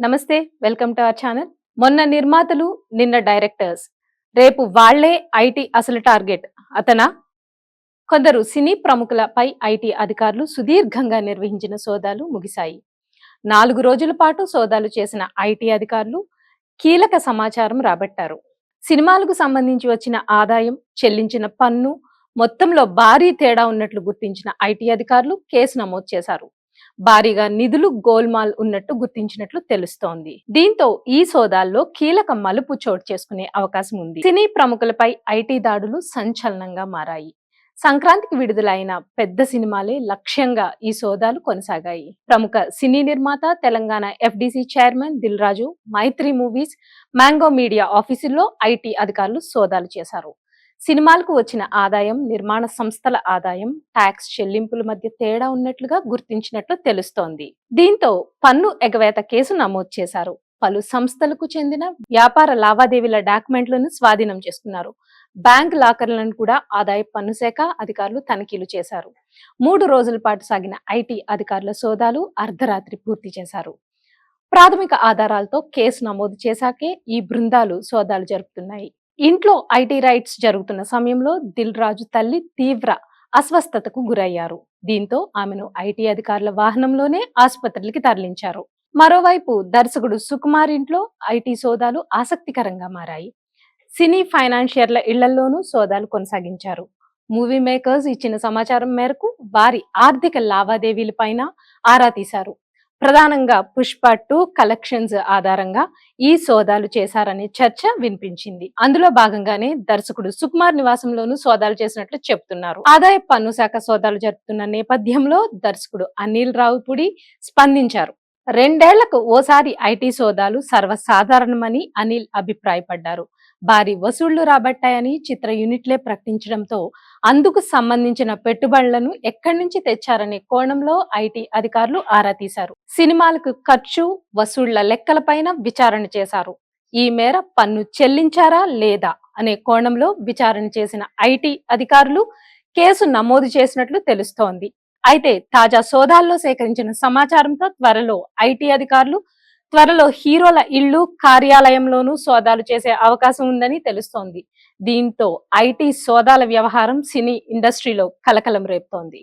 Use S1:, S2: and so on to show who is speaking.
S1: నమస్తే, welcome to our channel. మొన్న నిర్మాతలు, నిన్న డైరెక్టర్స్, రేపు వాళ్లే ఐటీ అసలు టార్గెట్ అతనా? కొందరు సినీ ప్రముఖులపై ఐటీ అధికారులు సుదీర్ఘంగా నిర్వహించిన సోదాలు ముగిశాయి. 4 రోజుల పాటు సోదాలు చేసిన ఐటీ అధికారులు కీలక సమాచారం రాబట్టారు. సినిమాలకు సంబంధించి వచ్చిన ఆదాయం, చెల్లించిన పన్ను మొత్తంలో భారీ తేడా ఉన్నట్లు గుర్తించిన ఐటీ అధికారులు కేసు నమోదు చేశారు. భారీగా నిధులు గోల్మాల్ ఉన్నట్టు గుర్తించినట్లు తెలుస్తోంది. దీంతో ఈ సోదాల్లో కీలక మలుపు చోటు చేసుకునే అవకాశం ఉంది. సినీ ప్రముఖులపై ఐటీ దాడులు సంచలనంగా మారాయి. సంక్రాంతికి విడుదలైన పెద్ద సినిమాలే లక్ష్యంగా ఈ సోదాలు కొనసాగాయి. ప్రముఖ సినీ నిర్మాత, తెలంగాణ ఎఫ్డిసి చైర్మన్ దిల్ రాజు, మైత్రి మూవీస్, మ్యాంగో మీడియా ఆఫీసుల్లో ఐటీ అధికారులు సోదాలు చేశారు. సినిమాలకు వచ్చిన ఆదాయం, నిర్మాణ సంస్థల ఆదాయం, ట్యాక్స్ చెల్లింపుల మధ్య తేడా ఉన్నట్లుగా గుర్తించినట్లు తెలుస్తోంది. దీంతో పన్ను ఎగవేత కేసు నమోదు చేశారు. పలు సంస్థలకు చెందిన వ్యాపార లావాదేవీల డాక్యుమెంట్లను స్వాధీనం చేసుకున్నారు. బ్యాంక్ లాకర్లను కూడా ఆదాయ పన్ను శాఖ అధికారులు తనిఖీలు చేశారు. 3 రోజుల పాటు సాగిన ఐటీ అధికారుల సోదాలు అర్ధరాత్రి పూర్తి చేశారు. ప్రాథమిక ఆధారాలతో కేసు నమోదు చేశాకే ఈ బృందాలు సోదాలు జరుపుతున్నాయి. ఇంట్లో ఐటీ రైట్స్ జరుగుతున్న సమయంలో దిల్ రాజు తల్లి తీవ్ర అస్వస్థతకు గురయ్యారు. దీంతో ఆమెను ఐటీ అధికారుల వాహనంలోనే ఆసుపత్రికి తరలించారు. మరోవైపు దర్శకుడు సుకుమార్ ఇంట్లో ఐటీ సోదాలు ఆసక్తికరంగా మారాయి. సినీ ఫైనాన్షియర్ల ఇళ్లలోనూ సోదాలు కొనసాగించారు. మూవీ మేకర్స్ ఇచ్చిన సమాచారం మేరకు వారి ఆర్థిక లావాదేవీలపైన ఆరా తీశారు. ప్రధానంగా పుష్ప 2 కలెక్షన్స్ ఆధారంగా ఈ సోదాలు చేశారనే చర్చ వినిపించింది. అందులో భాగంగానే దర్శకుడు సుకుమార్ నివాసంలోనూ సోదాలు చేసినట్లు చెప్తున్నారు. ఆదాయ పన్ను శాఖ సోదాలు జరుపుతున్న నేపథ్యంలో దర్శకుడు అనిల్ రావుపూడి స్పందించారు. 2 ఏళ్లకు ఓసారి ఐటీ సోదాలు సర్వసాధారణమని అనిల్ అభిప్రాయపడ్డారు. భారీ వసూళ్లు రాబట్టాయని చిత్ర యూనిట్లే ప్రకటించడంతో అందుకు సంబంధించిన పెట్టుబడులను ఎక్కడి నుంచి తెచ్చారనే కోణంలో ఐటీ అధికారులు ఆరా తీశారు. సినిమాలకు ఖర్చు, వసూళ్ల లెక్కలపైన విచారణ చేశారు. ఈ మేర పన్ను చెల్లించారా లేదా అనే కోణంలో విచారణ చేసిన ఐటీ అధికారులు కేసు నమోదు చేసినట్లు తెలుస్తోంది. అయితే తాజా సోదాల్లో సేకరించిన సమాచారంతో త్వరలో ఐటీ అధికారులు హీరోల ఇళ్లు, కార్యాలయంలోనూ సోదాలు చేసే అవకాశం ఉందని తెలుస్తోంది. దీంతో ఐటీ సోదాల వ్యవహారం సినీ ఇండస్ట్రీలో కలకలం రేపుతోంది.